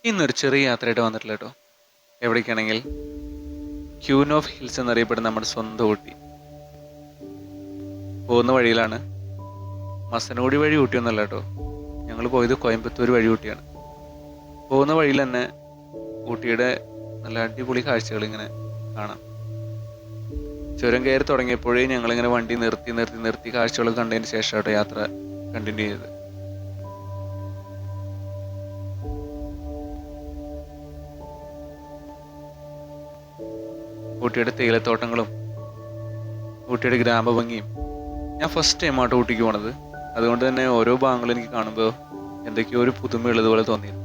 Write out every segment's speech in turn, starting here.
ഇന്നൊരു ചെറിയ യാത്രയായിട്ട് വന്നിട്ടില്ല കേട്ടോ. എവിടേക്കാണെങ്കിൽ ക്യൂൻ ഓഫ് ഹിൽസ് എന്നറിയപ്പെടുന്ന നമ്മുടെ സ്വന്തം ഊട്ടി. പോകുന്ന വഴിയിലാണ്. മസനഗുഡി വഴി ഊട്ടിയൊന്നുമല്ല കേട്ടോ. ഞങ്ങൾ പോയത് കോയമ്പത്തൂർ വഴി ഊട്ടിയാണ്. പോകുന്ന വഴിയിൽ തന്നെ ഊട്ടിയുടെ നല്ല അടിപൊളി കാഴ്ചകൾ ഇങ്ങനെ കാണാം. ചുരം കയറി തുടങ്ങിയപ്പോഴേ ഞങ്ങളിങ്ങനെ വണ്ടി നിർത്തി നിർത്തി നിർത്തി കാഴ്ചകൾ കണ്ടതിന് ശേഷമായിട്ട് യാത്ര കണ്ടിന്യൂ ചെയ്തത്. ഊട്ടിയുടെ തേയിലത്തോട്ടങ്ങളും ഊട്ടിയുടെ ഗ്രാമഭംഗിയും. ഞാൻ ഫസ്റ്റ് ടൈമായിട്ട് ഊട്ടിക്ക് പോണത്. അതുകൊണ്ട് തന്നെ ഓരോ ഭാഗങ്ങളും എനിക്ക് കാണുമ്പോൾ എന്തൊക്കെയോ ഒരു പുതുമയുള്ളതുപോലെ തോന്നിയിരുന്നു.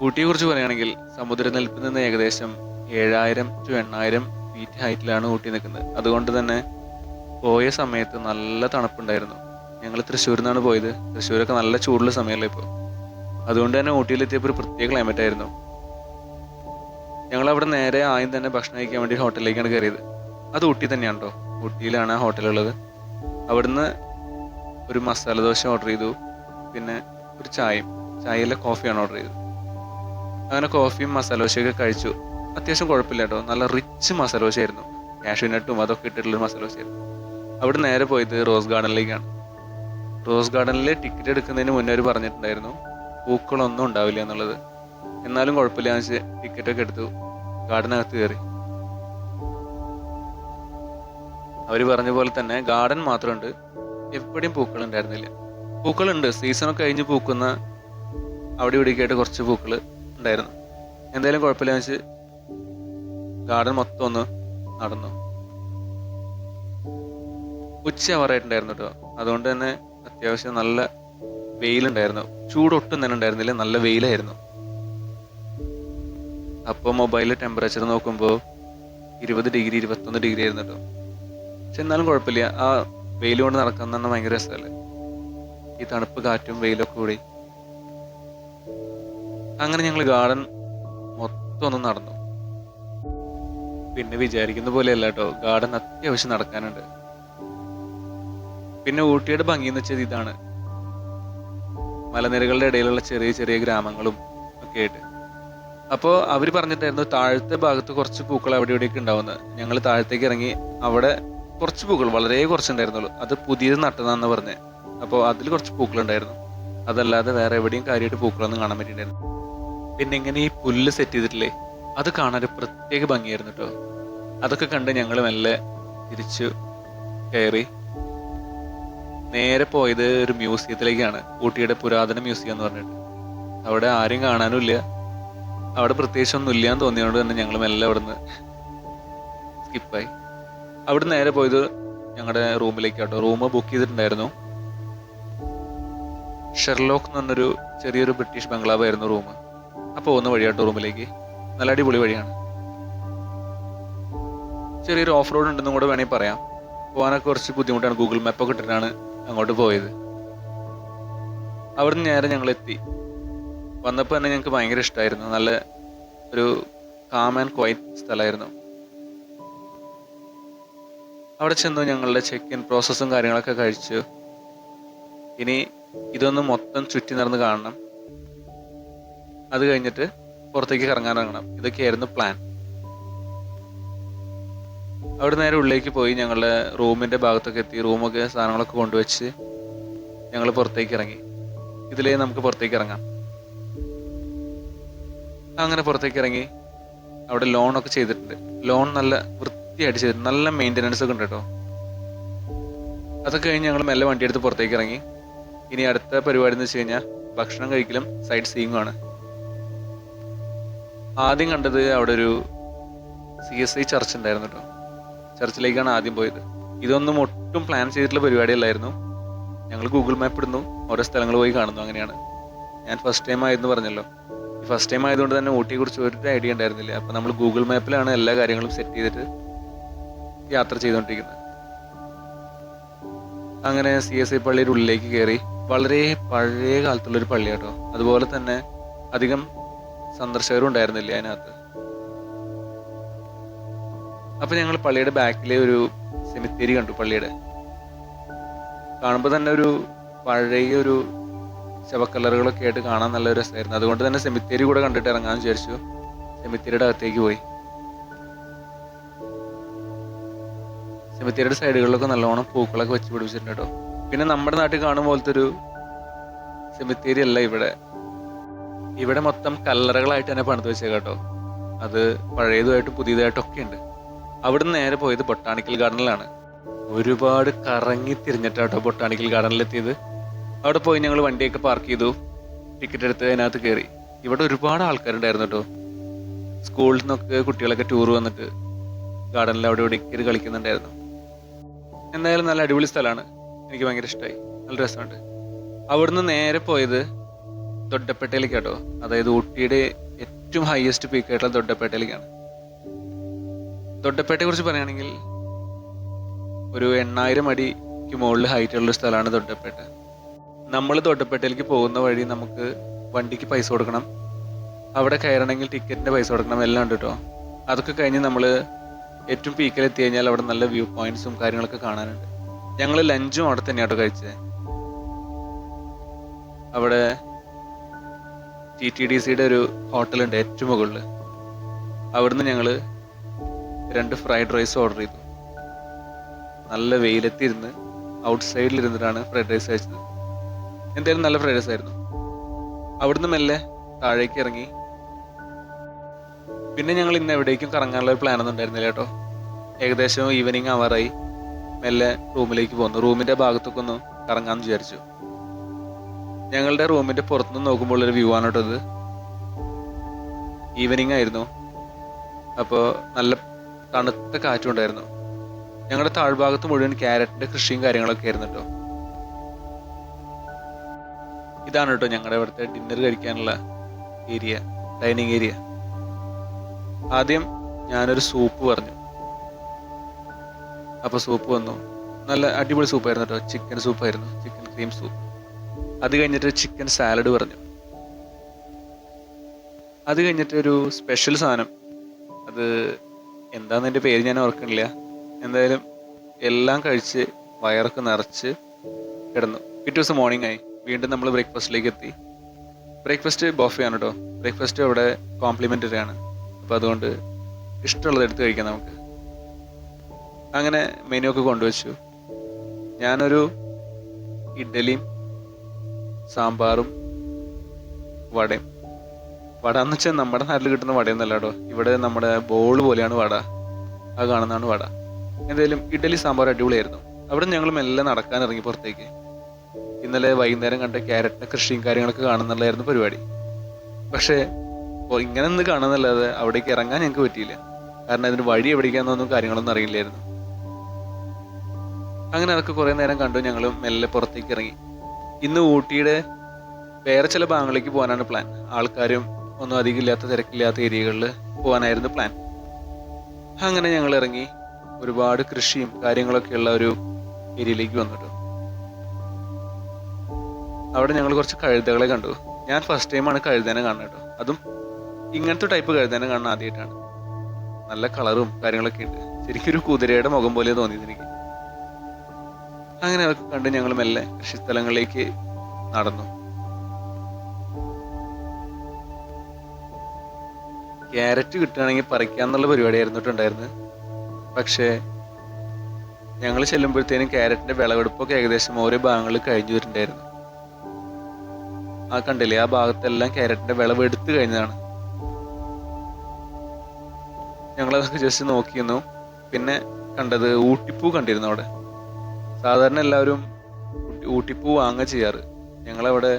ഊട്ടിയെ കുറിച്ച് പറയുകയാണെങ്കിൽ സമുദ്രനിരപ്പിൽ നിന്ന് ഏകദേശം 7000 to 8000 ഫീറ്റ് ഹൈറ്റിലാണ് ഊട്ടി നിൽക്കുന്നത്. അതുകൊണ്ട് തന്നെ പോയ സമയത്ത് നല്ല തണുപ്പുണ്ടായിരുന്നു. ഞങ്ങൾ തൃശ്ശൂരിൽ നിന്നാണ് പോയത്. തൃശ്ശൂരൊക്കെ നല്ല ചൂടുള്ള സമയമല്ലേ ഇപ്പോൾ. അതുകൊണ്ട് തന്നെ ഊട്ടിയിലെത്തിയപ്പോൾ ഒരു പ്രത്യേക ക്ലൈമറ്റ് ആയിരുന്നു. ഞങ്ങൾ അവിടെ നേരെ ആദ്യം തന്നെ ഭക്ഷണം കഴിക്കാൻ വേണ്ടി ഹോട്ടലിലേക്കാണ് കയറിയത്. അത് ഊട്ടി തന്നെയാണ് കേട്ടോ. ഊട്ടിയിലാണ് ആ ഹോട്ടലുള്ളത്. അവിടുന്ന് ഒരു മസാല ദോശ ഓർഡർ ചെയ്തു. പിന്നെ ഒരു ചായയിലെ കോഫിയാണ് ഓർഡർ ചെയ്തത്. അങ്ങനെ കോഫിയും മസാല ദോശയൊക്കെ കഴിച്ചു. അത്യാവശ്യം കുഴപ്പമില്ല കേട്ടോ. നല്ല റിച്ച് മസാല ദോശയായിരുന്നു. കാഷ്യൂനട്ടും അതൊക്കെ ഇട്ടിട്ടുള്ളൊരു മസാല ദോശയായിരുന്നു. അവിടെ നേരെ പോയത് റോസ് ഗാർഡനിലേക്കാണ്. റോസ് ഗാർഡനിൽ ടിക്കറ്റ് എടുക്കുന്നതിന് മുന്നേ അവർ പറഞ്ഞിട്ടുണ്ടായിരുന്നു പൂക്കളൊന്നും ഉണ്ടാവില്ല എന്നുള്ളത്. എന്നാലും കുഴപ്പമില്ല എന്ന് വെച്ച് ടിക്കറ്റൊക്കെ എടുത്തു. ഗാർഡനകത്ത് കയറി. അവർ പറഞ്ഞ പോലെ തന്നെ ഗാർഡൻ മാത്രമുണ്ട്, എവിടെയും പൂക്കൾ ഉണ്ടായിരുന്നില്ല. പൂക്കളുണ്ട്, സീസണൊക്കെ കഴിഞ്ഞ് പൂക്കുന്ന അവിടെ ഇവിടേക്ക് ആയിട്ട് കുറച്ച് പൂക്കൾ ഉണ്ടായിരുന്നു. എന്തായാലും കുഴപ്പമില്ല എന്ന് വെച്ച് ഗാർഡൻ മൊത്തം ഒന്ന് നടന്നു. ഉച്ചയാവാറായിട്ടുണ്ടായിരുന്നു കേട്ടോ. അതുകൊണ്ട് തന്നെ അത്യാവശ്യം നല്ല വെയിലുണ്ടായിരുന്നു. ചൂടൊട്ടും തന്നെ ഉണ്ടായിരുന്നില്ല, നല്ല വെയിലായിരുന്നു. അപ്പോൾ മൊബൈലിൽ ടെമ്പറേച്ചർ നോക്കുമ്പോൾ 20 ഡിഗ്രി 21 ഡിഗ്രി ആയിരുന്നു കേട്ടോ. പക്ഷെ എന്നാലും കുഴപ്പമില്ല. ആ വെയിൽ കൊണ്ട് നടക്കാൻ തന്നെ ഭയങ്കര രസമല്ലേ, ഈ തണുപ്പ് കാറ്റും വെയിലൊക്കെ കൂടി. അങ്ങനെ ഞങ്ങൾ ഗാർഡൻ മൊത്തം ഒന്ന് നടന്നു. പിന്നെ വിചാരിക്കുന്ന പോലെയല്ല കേട്ടോ, ഗാർഡൻ അത്യാവശ്യം നടക്കാനുണ്ട്. പിന്നെ ഊട്ടിയുടെ ഭംഗി എന്ന് വെച്ചാൽ ഇതാണ്, മലനിരകളുടെ ഇടയിലുള്ള ചെറിയ ചെറിയ ഗ്രാമങ്ങളും ഒക്കെ ആയിട്ട്. അപ്പോൾ അവർ പറഞ്ഞിട്ടായിരുന്നു താഴത്തെ ഭാഗത്ത് കുറച്ച് പൂക്കൾ അവിടെ ഇവിടെയൊക്കെ ഉണ്ടാവുന്നത്. ഞങ്ങൾ താഴത്തേക്ക് ഇറങ്ങി. അവിടെ കുറച്ച് പൂക്കൾ, വളരെ കുറച്ചുണ്ടായിരുന്നുള്ളൂ. അത് പുതിയത് നട്ടതാന്ന് പറഞ്ഞത്. അപ്പോൾ അതിൽ കുറച്ച് പൂക്കളുണ്ടായിരുന്നു. അതല്ലാതെ വേറെ എവിടെയും കാര്യമായിട്ട് പൂക്കളൊന്നും കാണാൻ പറ്റിയിട്ടുണ്ടായിരുന്നു. പിന്നെ ഇങ്ങനെ ഈ പുല്ല് സെറ്റ് ചെയ്തിട്ടില്ലേ, അത് കാണാൻ ഒരു പ്രത്യേക ഭംഗിയായിരുന്നു കേട്ടോ. അതൊക്കെ കണ്ട് ഞങ്ങൾ മെല്ലെ തിരിച്ചു കയറി. നേരെ പോയത് ഒരു മ്യൂസിയത്തിലേക്കാണ്, ഊട്ടിയുടെ പുരാതന മ്യൂസിയം എന്ന് പറഞ്ഞിട്ട്. അവിടെ ആരും കാണാനുമില്ല, അവിടെ പ്രത്യേകിച്ചൊന്നും ഇല്ലാന്ന് തോന്നിയതുകൊണ്ട് തന്നെ ഞങ്ങൾ മെല്ലെ അവിടെ നിന്ന് സ്കിപ്പായി. അവിടെ നേരെ പോയത് ഞങ്ങളുടെ റൂമിലേക്ക് കേട്ടോ. റൂം ബുക്ക് ചെയ്തിട്ടുണ്ടായിരുന്നു. ഷെർലോക്ക് എന്ന് പറഞ്ഞൊരു ചെറിയൊരു ബ്രിട്ടീഷ് ബംഗ്ലാവ് ആയിരുന്നു റൂം. അപ്പോൾ പോകുന്ന വഴിയാട്ടോ റൂമിലേക്ക്. നല്ല അടിപൊളി വഴിയാണ്. ചെറിയൊരു ഓഫ് റോഡ് ഉണ്ടെന്നും കൂടെ വേണമെങ്കിൽ പറയാം. പോകാനൊക്കെ കുറച്ച് ബുദ്ധിമുട്ടാണ്. ഗൂഗിൾ മാപ്പൊക്കെ ഇട്ടിട്ടാണ് അങ്ങോട്ട് പോയത്. അവിടുന്ന് നേരെ ഞങ്ങൾ എത്തി. വന്നപ്പോൾ തന്നെ ഞങ്ങൾക്ക് ഭയങ്കര ഇഷ്ടമായിരുന്നു. നല്ല ഒരു കാം ആൻഡ് ക്വൈറ്റ് സ്ഥലമായിരുന്നു. അവിടെ ചെന്നു ഞങ്ങളുടെ ചെക്ക് ഇൻ പ്രോസസ്സും കാര്യങ്ങളൊക്കെ കഴിച്ചു. ഇനി ഇതൊന്ന് മൊത്തം ചുറ്റി നടന്ന് കാണണം. അത് കഴിഞ്ഞിട്ട് പുറത്തേക്ക് ഇറങ്ങണം. ഇതൊക്കെയായിരുന്നു പ്ലാൻ. അവിടെ നേരെ ഉള്ളിലേക്ക് പോയി ഞങ്ങളുടെ റൂമിൻ്റെ ഭാഗത്തൊക്കെ എത്തി. റൂമൊക്കെ സാധനങ്ങളൊക്കെ കൊണ്ടുവച്ച് ഞങ്ങൾ പുറത്തേക്ക് ഇറങ്ങി. ഇതിലേ നമുക്ക് പുറത്തേക്ക് ഇറങ്ങാം. അങ്ങനെ പുറത്തേക്ക് ഇറങ്ങി. അവിടെ ലോണൊക്കെ ചെയ്തിട്ടുണ്ട്. ലോൺ നല്ല വൃത്തിയായിട്ട് ചെയ്തിട്ടുണ്ട്. നല്ല മെയിൻ്റനൻസ് ഒക്കെ ഉണ്ട് കേട്ടോ. അതൊക്കെ കഴിഞ്ഞ് ഞങ്ങൾ മെല്ലെ വണ്ടി എടുത്ത് പുറത്തേക്ക് ഇറങ്ങി. ഇനി അടുത്ത പരിപാടി എന്ന് വെച്ച് കഴിഞ്ഞാൽ ഭക്ഷണം കഴിക്കലും സൈറ്റ് സീയിങ്ങും ആണ്. ആദ്യം കണ്ടത് അവിടെ ഒരു CSI ചർച്ച് ഉണ്ടായിരുന്നു കേട്ടോ. ചർച്ചിലേക്കാണ് ആദ്യം പോയത്. ഇതൊന്നും ഒട്ടും പ്ലാൻ ചെയ്തിട്ടുള്ള പരിപാടിയല്ലായിരുന്നു. ഞങ്ങൾ ഗൂഗിൾ മാപ്പ് ഇടുന്നു, ഓരോ സ്ഥലങ്ങൾ പോയി കാണുന്നു. അങ്ങനെയാണ്. ഞാൻ ഫസ്റ്റ് ടൈം ആയിരുന്നു പറഞ്ഞല്ലോ. ഈ ഫസ്റ്റ് ടൈം ആയതുകൊണ്ട് തന്നെ ഊട്ടിയെക്കുറിച്ച് ഒരു ഐഡിയ ഉണ്ടായിരുന്നില്ല. അപ്പം നമ്മൾ ഗൂഗിൾ മാപ്പിലാണ് എല്ലാ കാര്യങ്ങളും സെറ്റ് ചെയ്തിട്ട് യാത്ര ചെയ്തുകൊണ്ടിരിക്കുന്നത്. അങ്ങനെ CSI പള്ളിയുടെ ഉള്ളിലേക്ക് കയറി. വളരെ പഴയ കാലത്തുള്ളൊരു പള്ളി കേട്ടോ. അതുപോലെ തന്നെ അധികം സന്ദർശകരും ഉണ്ടായിരുന്നില്ല അതിനകത്ത്. അപ്പം ഞങ്ങൾ പള്ളിയുടെ ബാക്കിലെ ഒരു സെമിത്തേരി കണ്ടു. പള്ളിയുടെ കാണുമ്പോൾ തന്നെ ഒരു പഴയ ഒരു ശവക്കല്ലറുകളൊക്കെ ആയിട്ട് കാണാൻ നല്ല രസമായിരുന്നു. അതുകൊണ്ട് തന്നെ സെമിത്തേരി കൂടെ കണ്ടിട്ട് ഇറങ്ങാമെന്ന് വിചാരിച്ചു. സെമിത്തേരിയുടെ അകത്തേക്ക് പോയി. സെമിത്തേരിയുടെ സൈഡുകളിലൊക്കെ നല്ലോണം പൂക്കളൊക്കെ വെച്ച് പിടിപ്പിച്ചിട്ടുണ്ട് കേട്ടോ. പിന്നെ നമ്മുടെ നാട്ടിൽ കാണുന്ന പോലത്തെ ഒരു സെമിത്തേരി അല്ല ഇവിടെ. ഇവിടെ മൊത്തം കല്ലറകളായിട്ട് തന്നെ പണിത് വെച്ചേക്കാം കേട്ടോ. അത് പഴയതുമായിട്ടും പുതിയതായിട്ടും ഒക്കെ ഉണ്ട്. അവിടുന്ന് നേരെ പോയത് ബൊട്ടാണിക്കൽ ഗാർഡനിലാണ്. ഒരുപാട് കറങ്ങി തിരിഞ്ഞിട്ടാട്ടോ ബൊട്ടാണിക്കൽ ഗാർഡനിലെത്തിയത്. അവിടെ പോയി ഞങ്ങൾ വണ്ടിയൊക്കെ പാർക്ക് ചെയ്തു, ടിക്കറ്റ് എടുത്ത് അതിനകത്ത് കയറി. ഇവിടെ ഒരുപാട് ആൾക്കാരുണ്ടായിരുന്നു കേട്ടോ. സ്കൂളിൽ നിന്നൊക്കെ കുട്ടികളൊക്കെ ടൂർ വന്നിട്ട് ഗാർഡനിൽ അവിടെ ഇവിടെ കയറി കളിക്കുന്നുണ്ടായിരുന്നു. എന്തായാലും നല്ല അടിപൊളി സ്ഥലമാണ്, എനിക്ക് ഭയങ്കര ഇഷ്ടമായി, നല്ല രസമുണ്ട്. അവിടുന്ന് നേരെ പോയത് ദൊഡ്ഡപ്പേട്ടയിലേക്ക് കേട്ടോ. അതായത് ഊട്ടിയുടെ ഏറ്റവും ഹയസ്റ്റ് പീക്കായിട്ടുള്ള ദൊഡ്ഡപ്പേട്ടയിലേക്കാണ്. ദൊഡ്ഡപ്പേട്ടയെ കുറിച്ച് പറയുകയാണെങ്കിൽ ഒരു 8000 അടിക്ക് മുകളിൽ ഹൈറ്റ് ഉള്ള സ്ഥലമാണ് ദൊഡ്ഡപ്പേട്ട. നമ്മൾ ദൊഡ്ഡപ്പേട്ടയിലേക്ക് പോകുന്ന വഴി നമുക്ക് വണ്ടിക്ക് പൈസ കൊടുക്കണം, അവിടെ കയറണമെങ്കിൽ ടിക്കറ്റിൻ്റെ പൈസ കൊടുക്കണം, എല്ലാം ഉണ്ട് കേട്ടോ. അതൊക്കെ കഴിഞ്ഞ് നമ്മൾ ഏറ്റവും പീക്കിലെത്തി കഴിഞ്ഞാൽ അവിടെ നല്ല വ്യൂ പോയിന്റ്സും കാര്യങ്ങളൊക്കെ കാണാനുണ്ട്. ഞങ്ങൾ ലഞ്ചും അവിടെ തന്നെയാട്ടോ കഴിച്ചത്. അവിടെ TTDCയുടെ ഒരു ഹോട്ടലുണ്ട് ഏറ്റവും മുകളിൽ. അവിടുന്ന് ഞങ്ങൾ 2 ഫ്രൈഡ് റൈസ് ഓർഡർ ചെയ്തു. നല്ല വെയിലത്തിരുന്ന് ഔട്ട് സൈഡിലിരുന്നിട്ടാണ് ഫ്രൈഡ് റൈസ് കഴിച്ചത്. എന്തായാലും നല്ല ഫ്രൈഡ് റൈസ് ആയിരുന്നു. അവിടുന്ന് മെല്ലെ താഴേക്ക് ഇറങ്ങി. പിന്നെ ഞങ്ങൾ ഇന്ന് എവിടേക്കും കറങ്ങാനുള്ള ഒരു പ്ലാനൊന്നും ഉണ്ടായിരുന്നില്ല കേട്ടോ. ഏകദേശം ഈവനിങ് ആവാറായി. മെല്ലെ റൂമിലേക്ക് പോന്നു. റൂമിൻ്റെ ഭാഗത്തൊക്കെ ഒന്ന് കറങ്ങാമെന്ന് വിചാരിച്ചു. ഞങ്ങളുടെ റൂമിൻ്റെ പുറത്തുനിന്ന് നോക്കുമ്പോൾ ഒരു വ്യൂ ആണ് കേട്ടോ ഇത്. ഈവനിങ് ആയിരുന്നു, അപ്പോൾ നല്ല തണുത്ത കാറ്റും ഉണ്ടായിരുന്നു. ഞങ്ങളുടെ താഴ്ഭാഗത്ത് മുഴുവൻ ക്യാരറ്റിൻ്റെ കൃഷിയും കാര്യങ്ങളൊക്കെ ആയിരുന്നു കേട്ടോ. ഇതാണ് കേട്ടോ ഞങ്ങളുടെ ഇവിടുത്തെ ഡിന്നർ കഴിക്കാനുള്ള ഏരിയ, ഡൈനിങ് ഏരിയ. ആദ്യം ഞാനൊരു സൂപ്പ് പറഞ്ഞു. അപ്പോൾ സൂപ്പ് വന്നു. നല്ല അടിപൊളി സൂപ്പായിരുന്നു കേട്ടോ. ചിക്കൻ സൂപ്പായിരുന്നു, ചിക്കൻ ക്രീം സൂപ്പ്. അത് കഴിഞ്ഞിട്ട് ചിക്കൻ സാലഡ് പറഞ്ഞു. അത് കഴിഞ്ഞിട്ട് ഒരു സ്പെഷ്യൽ സാധനം, അത് എന്താണെന്ന് എൻ്റെ പേര് ഞാൻ ഓർക്കണില്ല. എന്തായാലും എല്ലാം കഴിച്ച് വയറൊക്കെ നിറച്ച് കിടന്നു. പിറ്റേ ദിവസം മോർണിംഗ് ആയി. വീണ്ടും നമ്മൾ ബ്രേക്ക്ഫാസ്റ്റിലേക്ക് എത്തി. ബ്രേക്ക്ഫാസ്റ്റ് ബൊഫേ ആണ് കേട്ടോ. ബ്രേക്ക്ഫാസ്റ്റ് അവിടെ കോംപ്ലിമെൻ്ററി ആണ്, അപ്പോൾ അതുകൊണ്ട് ഇഷ്ടമുള്ളത് എടുത്ത് കഴിക്കാം നമുക്ക്. അങ്ങനെ മെനു ഒക്കെ കൊണ്ടുവച്ചു. ഞാനൊരു ഇഡ്ഡലിയും സാമ്പാറും വടയും. വട എന്ന് വെച്ചാൽ നമ്മുടെ നാട്ടിൽ കിട്ടുന്ന വടയൊന്നല്ല കേട്ടോ. ഇവിടെ നമ്മുടെ ബോൾ പോലെയാണ് വട, അത് കാണുന്നതാണ് വട. എന്തായാലും ഇഡ്ഡലി സാമ്പാർ അടിപൊളിയായിരുന്നു. അവിടെ ഞങ്ങൾ മെല്ലെ നടക്കാൻ ഇറങ്ങി പുറത്തേക്ക്. ഇന്നലെ വൈകുന്നേരം കണ്ട ക്യാരറ്റിൻ്റെ കൃഷിയും കാര്യങ്ങളൊക്കെ കാണുന്നുള്ളതായിരുന്നു പരിപാടി. പക്ഷേ ഇങ്ങനെ ഒന്ന് കാണുന്നല്ലാതെ അവിടേക്ക് ഇറങ്ങാൻ ഞങ്ങൾക്ക് പറ്റിയില്ല. കാരണം അതിന് വഴി എവിടേക്കാന്നൊന്നും കാര്യങ്ങളൊന്നും അറിയില്ലായിരുന്നു. അങ്ങനെ അതൊക്കെ കുറേ നേരം കണ്ടു. ഞങ്ങൾ മെല്ലെ പുറത്തേക്ക് ഇറങ്ങി. ഇന്ന് ഊട്ടിയുടെ വേറെ ചില ഭാഗങ്ങളിലേക്ക് പോകാനാണ് പ്ലാൻ. ആൾക്കാരും ഒന്നും അധികം ഇല്ലാത്ത തിരക്കില്ലാത്ത ഏരിയകളിൽ പോകാനായിരുന്നു പ്ലാൻ. അങ്ങനെ ഞങ്ങൾ ഇറങ്ങി. ഒരുപാട് കൃഷിയും കാര്യങ്ങളൊക്കെയുള്ള ഒരു ഏരിയയിലേക്ക് വന്നിട്ടു. അവിടെ ഞങ്ങൾ കുറച്ച് കഴുതകളെ കണ്ടു. ഞാൻ ഫസ്റ്റ് ടൈമാണ് കഴുതേനെ കാണുന്നത് കേട്ടോ. അതും ഇങ്ങനത്തെ ടൈപ്പ് കഴുതേനെ കാണുന്ന ആദ്യമായിട്ടാണ്. നല്ല കളറും കാര്യങ്ങളൊക്കെ ഉണ്ട്. ശരിക്കും ഒരു കുതിരയുടെ മുഖം പോലെ തോന്നിയത് എനിക്ക്. അങ്ങനെ അതൊക്കെ കണ്ട് ഞങ്ങൾ മെല്ലെ കൃഷിസ്ഥലങ്ങളിലേക്ക് നടന്നു. ക്യാരറ്റ് കിട്ടുകയാണെങ്കിൽ പറിക്കാന്നുള്ള പരിപാടിയായിരുന്നു ഉണ്ടായിരുന്നത്. പക്ഷേ ഞങ്ങൾ ചെല്ലുമ്പോഴത്തേനും ക്യാരറ്റിന്റെ വിളവെടുപ്പൊക്കെ ഏകദേശം ഓരോ ഭാഗങ്ങളിൽ കഴിഞ്ഞു വരുന്നുണ്ടായിരുന്നു. ആ കണ്ടില്ലേ, ആ ഭാഗത്തെല്ലാം ക്യാരറ്റിന്റെ വിളവെടുത്ത് കഴിഞ്ഞതാണ്. ഞങ്ങളതൊക്കെ ജസ്റ്റ് നോക്കിയിരുന്നു. പിന്നെ കണ്ടത് ഊട്ടിപ്പൂ കണ്ടിരുന്നു അവിടെ. സാധാരണ എല്ലാവരും ഊട്ടിപ്പൂ വാങ്ങുക ചെയ്യാറ്. ഞങ്ങളവിടെ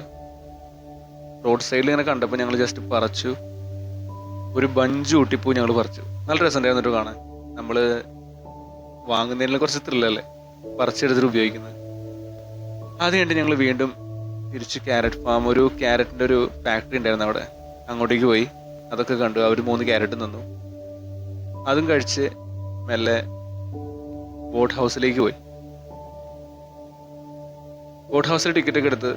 റോഡ് സൈഡിൽ ഇങ്ങനെ കണ്ടപ്പോൾ ഞങ്ങൾ ജസ്റ്റ് പറിച്ചു. ഒരു ബഞ്ച് ഊട്ടിപ്പൂ ഞങ്ങൾ പറിച്ചു. നല്ല രസമുണ്ടായിരുന്നു കേട്ടോ കാണാൻ. നമ്മൾ വാങ്ങുന്നതിനുള്ള കുറച്ച് ത്രില്ലല്ലേ പറിച്ചെടുത്തിട്ട് ഉപയോഗിക്കുന്നത്. അത് കഴിഞ്ഞിട്ട് ഞങ്ങൾ വീണ്ടും തിരിച്ച് ക്യാരറ്റ് ഫാം, ഒരു ക്യാരറ്റിൻ്റെ ഒരു ഫാക്ടറി ഉണ്ടായിരുന്നു അവിടെ, അങ്ങോട്ടേക്ക് പോയി. അതൊക്കെ കണ്ടു. അവർ 3 ക്യാരറ്റ് തന്നു. അതും കഴിച്ച് മെല്ലെ ബോട്ട് ഹൗസിലേക്ക് പോയി. ബോട്ട് ഹൗസിൽ ടിക്കറ്റൊക്കെ എടുത്ത്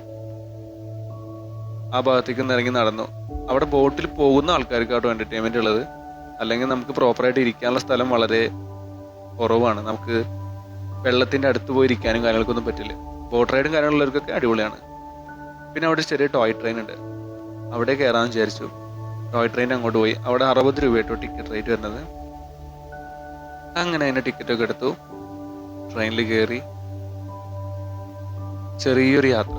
ആ ഭാഗത്തേക്ക് ഒന്ന് ഇറങ്ങി നടന്നു. അവിടെ ബോട്ടിൽ പോകുന്ന ആൾക്കാർക്ക് കേട്ടോ എൻ്റർടൈൻമെൻ്റ് ഉള്ളത്. അല്ലെങ്കിൽ നമുക്ക് പ്രോപ്പറായിട്ട് ഇരിക്കാനുള്ള സ്ഥലം വളരെ കുറവാണ്. നമുക്ക് വെള്ളത്തിൻ്റെ അടുത്ത് പോയി ഇരിക്കാനും കാര്യങ്ങൾക്കൊന്നും പറ്റില്ല. ബോട്ട് റൈഡും കാര്യങ്ങളുള്ളവർക്കൊക്കെ അടിപൊളിയാണ്. പിന്നെ അവിടെ ചെറിയ ടോയ് ട്രെയിൻ ഉണ്ട്, അവിടെ കയറാമെന്ന് വിചാരിച്ചു. ടോയ് ട്രെയിൻ അങ്ങോട്ട് പോയി. അവിടെ 60 രൂപ കേട്ടോ ടിക്കറ്റ് റേറ്റ് വരുന്നത്. അങ്ങനെ അതിൻ്റെ ടിക്കറ്റൊക്കെ എടുത്തു, ട്രെയിനിൽ കയറി. ചെറിയൊരു യാത്ര,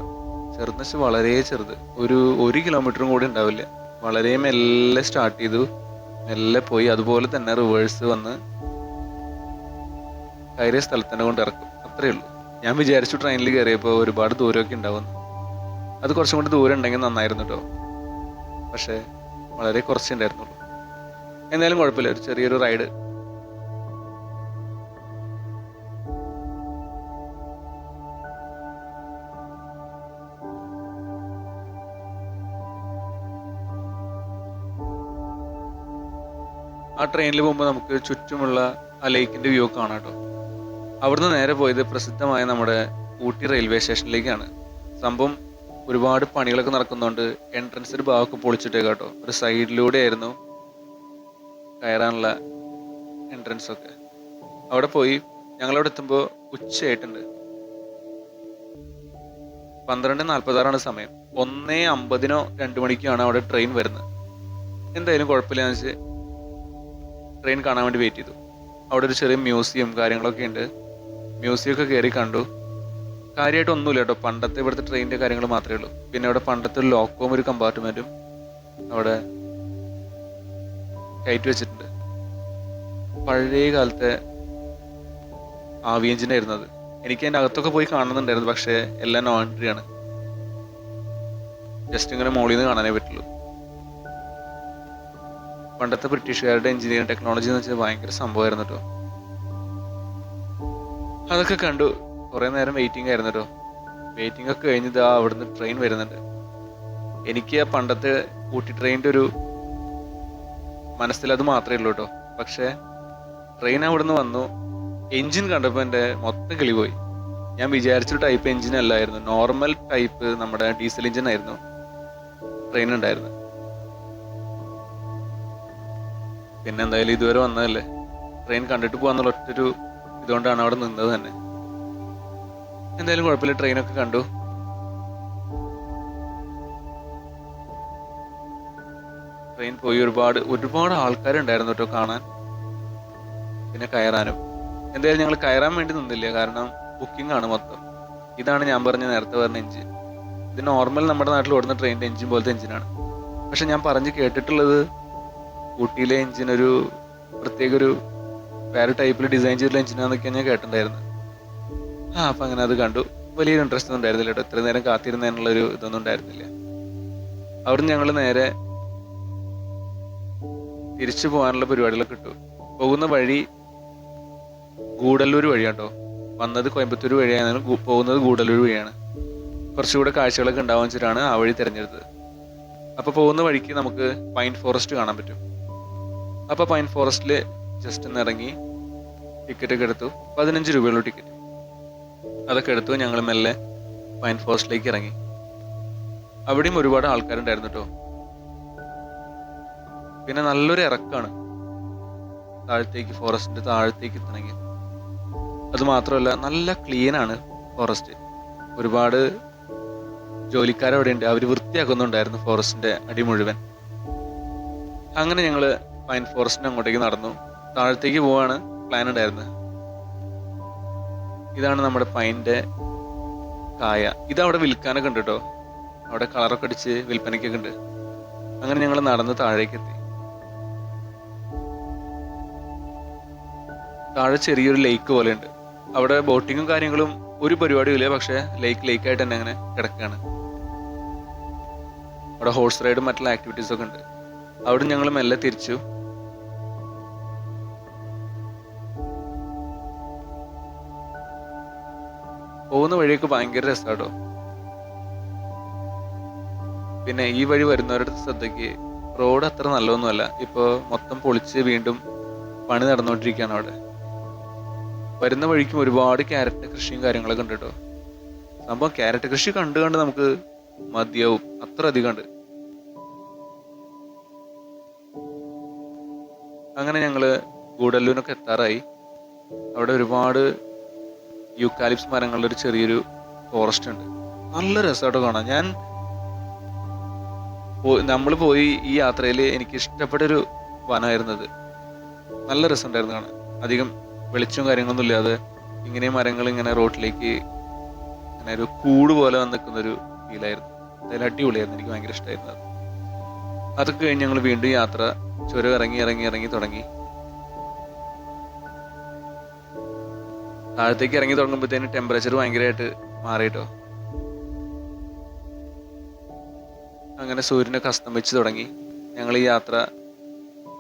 ചെറുതെന്ന് വെച്ചാൽ വളരെ ചെറുത്, ഒരു 1 കിലോമീറ്ററും കൂടി ഉണ്ടാവില്ല. വളരെ മെല്ലെ സ്റ്റാർട്ട് ചെയ്തു, മെല്ലെ പോയി. അതുപോലെ തന്നെ റിവേഴ്സ് വന്ന് കയറിയ സ്ഥലത്ത് തന്നെ കൊണ്ട് ഇറക്കും, അത്രയേ ഉള്ളൂ. ഞാൻ വിചാരിച്ചു ട്രെയിനിൽ കയറിയപ്പോൾ ഒരുപാട് ദൂരമൊക്കെ ഉണ്ടാവുമെന്ന്. അത് കുറച്ചും കൂടി ദൂരം ഉണ്ടെങ്കിൽ നന്നായിരുന്നു കേട്ടോ, പക്ഷേ വളരെ കുറച്ചേ ഉണ്ടായിരുന്നുള്ളൂ. എന്തായാലും കുഴപ്പമില്ല, ഒരു ചെറിയൊരു റൈഡ്. ആ ട്രെയിനിൽ പോകുമ്പോൾ നമുക്ക് ചുറ്റുമുള്ള ആ ലേക്കിന്റെ വ്യൂ കാണാം കേട്ടോ. അവിടുന്ന് നേരെ പോയത് പ്രസിദ്ധമായ നമ്മുടെ ഊട്ടി റെയിൽവേ സ്റ്റേഷനിലേക്കാണ്. സംഭവം ഒരുപാട് പണികളൊക്കെ നടക്കുന്നതുകൊണ്ട് എൻട്രൻസിന്റെ ഭാഗമൊക്കെ പൊളിച്ചിട്ടേക്കാം കേട്ടോ. ഒരു സൈഡിലൂടെ ആയിരുന്നു കയറാനുള്ള എൻട്രൻസ് ഒക്കെ. അവിടെ പോയി ഞങ്ങളവിടെ എത്തുമ്പോൾ ഉച്ചയായിട്ടുണ്ട്. 12:46 സമയം. 1:50 2 മണിക്കാണ് അവിടെ ട്രെയിൻ വരുന്നത്. എന്തായാലും കുഴപ്പമില്ലാന്ന് വെച്ച് ട്രെയിൻ കാണാൻ വേണ്ടി വെയിറ്റ് ചെയ്തു. അവിടെ ഒരു ചെറിയ മ്യൂസിയം കാര്യങ്ങളൊക്കെ ഉണ്ട്. മ്യൂസിയം ഒക്കെ കയറി കണ്ടു. കാര്യമായിട്ട് ഒന്നുമില്ല കേട്ടോ, പണ്ടത്തെ ഇവിടുത്തെ ട്രെയിനിൻ്റെ കാര്യങ്ങൾ മാത്രമേ ഉള്ളൂ. പിന്നെ അവിടെ പണ്ടത്തെ ഒരു ലോക്കോം ഒരു കമ്പാർട്ട്മെൻറ്റും അവിടെ കയറ്റി വെച്ചിട്ടുണ്ട്. പഴയ കാലത്തെ ആവി എഞ്ചിനായിരുന്നു അത്. എനിക്ക് അതിൻ്റെ അകത്തൊക്കെ പോയി കാണുന്നുണ്ടായിരുന്നു, പക്ഷേ എല്ലാം നോൺ എൻട്രി ആണ്. ജസ്റ്റ് ഇങ്ങനെ മോളിൽ നിന്ന് കാണാനേ പറ്റുള്ളൂ. പണ്ടത്തെ ബ്രിട്ടീഷുകാരുടെ എഞ്ചിനീയറിംഗ് ടെക്നോളജി എന്ന് വെച്ചാൽ ഭയങ്കര സംഭവമായിരുന്നു കേട്ടോ. അതൊക്കെ കണ്ടു. കുറേ നേരം വെയിറ്റിംഗ് ആയിരുന്നു കേട്ടോ. വെയിറ്റിംഗ് ഒക്കെ കഴിഞ്ഞത് അവിടുന്ന് ട്രെയിൻ വരുന്നുണ്ട്. എനിക്ക് ആ പണ്ടത്തെ ഊട്ടി ട്രെയിനിൻ്റെ ഒരു മനസ്സിൽ അത് മാത്രമേ ഉള്ളൂ കേട്ടോ. പക്ഷേ ട്രെയിൻ അവിടുന്ന് വന്നു. എൻജിൻ കണ്ടപ്പോൾ എൻ്റെ മൊത്തം കിളി പോയി. ഞാൻ വിചാരിച്ചൊരു ടൈപ്പ് എൻജിൻ അല്ലായിരുന്നു, നോർമൽ ടൈപ്പ് നമ്മുടെ ഡീസൽ എൻജിൻ ആയിരുന്നു ട്രെയിൻ ഉണ്ടായിരുന്നത്. പിന്നെ എന്തായാലും ഇതുവരെ വന്നതല്ലേ, ട്രെയിൻ കണ്ടിട്ട് പോകാന്നുള്ള ഒറ്റൊരു ഇതുകൊണ്ടാണ് അവിടെ നിന്നത് തന്നെ. എന്തായാലും കുഴപ്പമില്ല, ട്രെയിനൊക്കെ കണ്ടു. ട്രെയിൻ പോയി. ഒരുപാട് ആൾക്കാരുണ്ടായിരുന്നു കേട്ടോ കാണാൻ, പിന്നെ കയറാനും. എന്തായാലും ഞങ്ങൾ കയറാൻ വേണ്ടി നിന്നില്ല, കാരണം ബുക്കിംഗ് ആണ് മൊത്തം. ഇതാണ് ഞാൻ നേരത്തെ പറഞ്ഞ എഞ്ചിൻ. ഇത് നോർമൽ നമ്മുടെ നാട്ടിൽ ഓടുന്ന ട്രെയിനിൻ്റെ എഞ്ചിൻ പോലത്തെ എഞ്ചിനാണ്. പക്ഷെ ഞാൻ പറഞ്ഞ് കേട്ടിട്ടുള്ളത് ഊട്ടിയിലെ എഞ്ചിൻ ഒരു പ്രത്യേക ഒരു വേറെ ടൈപ്പിൽ ഡിസൈൻ ചെയ്തിട്ടുള്ള എഞ്ചിനാന്നൊക്കെയാണ് ഞാൻ കേട്ടിട്ടുണ്ടായിരുന്നത്. അപ്പം അങ്ങനെ അത് കണ്ടു. വലിയൊരു ഇൻട്രസ്റ്റ് ഒന്നും ഉണ്ടായിരുന്നില്ല കേട്ടോ. ഇത്ര നേരം കാത്തിരുന്നതിനുള്ളൊരു ഇതൊന്നും ഉണ്ടായിരുന്നില്ല. അവിടുന്ന് ഞങ്ങൾ നേരെ തിരിച്ചു പോകാനുള്ള പരിപാടികളൊക്കെ ഇട്ടു. പോകുന്ന വഴി ഗൂഡല്ലൂർ വഴിയാട്ടോ. വന്നത് കോയമ്പത്തൂർ വഴിയാണെങ്കിലും പോകുന്നത് ഗൂഡല്ലൂർ വഴിയാണ്. കുറച്ചുകൂടെ കാഴ്ചകളൊക്കെ ഉണ്ടാവാൻ വെച്ചിട്ടാണ് ആ വഴി തിരഞ്ഞെടുത്തത്. അപ്പോൾ പോകുന്ന വഴിക്ക് നമുക്ക് പൈൻ ഫോറസ്റ്റ് കാണാൻ പറ്റും. അപ്പോൾ പൈൻ ഫോറസ്റ്റിൽ ജസ്റ്റ് ഒന്ന് ഇറങ്ങി ടിക്കറ്റൊക്കെ എടുത്തു. 15 രൂപയുള്ള ടിക്കറ്റ്. അതൊക്കെ എടുത്തു ഞങ്ങൾ മെല്ലെ പൈൻ ഫോറസ്റ്റിലേക്ക് ഇറങ്ങി. അവിടെയും ഒരുപാട് ആൾക്കാരുണ്ടായിരുന്നു കേട്ടോ. പിന്നെ നല്ലൊരു ഇറക്കാണ് താഴത്തേക്ക്, ഫോറസ്റ്റിന്റെ താഴത്തേക്ക് എത്തണമെങ്കിൽ. അത് മാത്രമല്ല നല്ല ക്ലീനാണ് ഫോറസ്റ്റ്. ഒരുപാട് ജോലിക്കാരവിടെ ഉണ്ട്, അവർ വൃത്തിയാക്കുന്നുണ്ടായിരുന്നു ഫോറസ്റ്റിന്റെ അടി മുഴുവൻ. അങ്ങനെ ഞങ്ങൾ പൈൻ ഫോറസ്റ്റിന് അങ്ങോട്ടേക്ക് നടന്നു. താഴത്തേക്ക് പോവാണ് പ്ലാൻ ഉണ്ടായിരുന്നത്. ഇതാണ് നമ്മുടെ പൈൻ്റെ കായ. ഇതവിടെ വിൽക്കാനൊക്കെ ഉണ്ട് കേട്ടോ. അവിടെ കളറൊക്കെ അടിച്ച് വിൽപ്പനയ്ക്കൊക്കെ ഉണ്ട്. അങ്ങനെ ഞങ്ങൾ നടന്ന് താഴേക്ക് എത്തി. താഴെ ചെറിയൊരു ലേക്ക് പോലെ ഉണ്ട്. അവിടെ ബോട്ടിങ്ങും കാര്യങ്ങളും ഒരു പരിപാടിയും ഇല്ല, പക്ഷേ ലേക്കായിട്ട് തന്നെ അങ്ങനെ കിടക്കുകയാണ്. അവിടെ ഹോഴ്സ് റൈഡും മറ്റുള്ള ആക്ടിവിറ്റീസ് ഒക്കെ ഉണ്ട്. അവിടെ ഞങ്ങൾ മെല്ലെ തിരിച്ചു. പോകുന്ന വഴിയൊക്കെ ഭയങ്കര രസമാട്ടോ. പിന്നെ ഈ വഴി വരുന്നവരുടെ ശ്രദ്ധയ്ക്ക് റോഡ് അത്ര നല്ലതൊന്നുമല്ല. ഇപ്പോൾ മൊത്തം പൊളിച്ച് വീണ്ടും പണി നടന്നുകൊണ്ടിരിക്കുകയാണ് അവിടെ. വരുന്ന വഴിക്കും ഒരുപാട് ക്യാരറ്റ് കൃഷിയും കാര്യങ്ങളൊക്കെ ഉണ്ട് കേട്ടോ. സംഭവം ക്യാരറ്റ് കൃഷി കണ്ട് നമുക്ക് മതിയാവും, അത്ര അധികം ഉണ്ട്. അങ്ങനെ ഞങ്ങള് ഗൂഡല്ലൂരിനൊക്കെ എത്താറായി. അവിടെ ഒരുപാട് യൂക്കാലിപ്സ് മരങ്ങളുടെ ഒരു ചെറിയൊരു ഫോറസ്റ്റ് ഉണ്ട്. നല്ല രസമായിട്ട് കാണാം. നമ്മൾ പോയി ഈ യാത്രയിൽ എനിക്ക് ഇഷ്ടപ്പെട്ടൊരു വനമായിരുന്നത്. നല്ല രസമുണ്ടായിരുന്നു കാണാൻ. അധികം വെളിച്ചവും കാര്യങ്ങളൊന്നും ഇല്ലാതെ ഇങ്ങനെ മരങ്ങൾ ഇങ്ങനെ റോട്ടിലേക്ക് ഇങ്ങനെ ഒരു കൂട് പോലെ വന്ന് നിൽക്കുന്ന ഒരു ഫീലായിരുന്നു. അതിൽ അടിപൊളിയായിരുന്നു. എനിക്ക് ഭയങ്കര ഇഷ്ടമായിരുന്നു അത്. അതൊക്കെ കഴിഞ്ഞ് ഞങ്ങൾ വീണ്ടും യാത്ര ചുരം ഇറങ്ങി ഇറങ്ങി ഇറങ്ങി തുടങ്ങി. താഴത്തേക്ക് ഇറങ്ങി തുടങ്ങുമ്പോഴത്തേന് ടെമ്പറേച്ചർ ഭയങ്കരമായിട്ട് മാറിയിട്ടോ. അങ്ങനെ സൂര്യനൊക്കെ അസ്തമിച്ച് തുടങ്ങി. ഞങ്ങൾ ഈ യാത്ര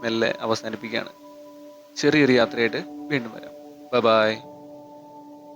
മെല്ലെ അവസാനിപ്പിക്കുകയാണ്. ചെറിയൊരു യാത്രയായിട്ട് വീണ്ടും വരാം. Bye bye.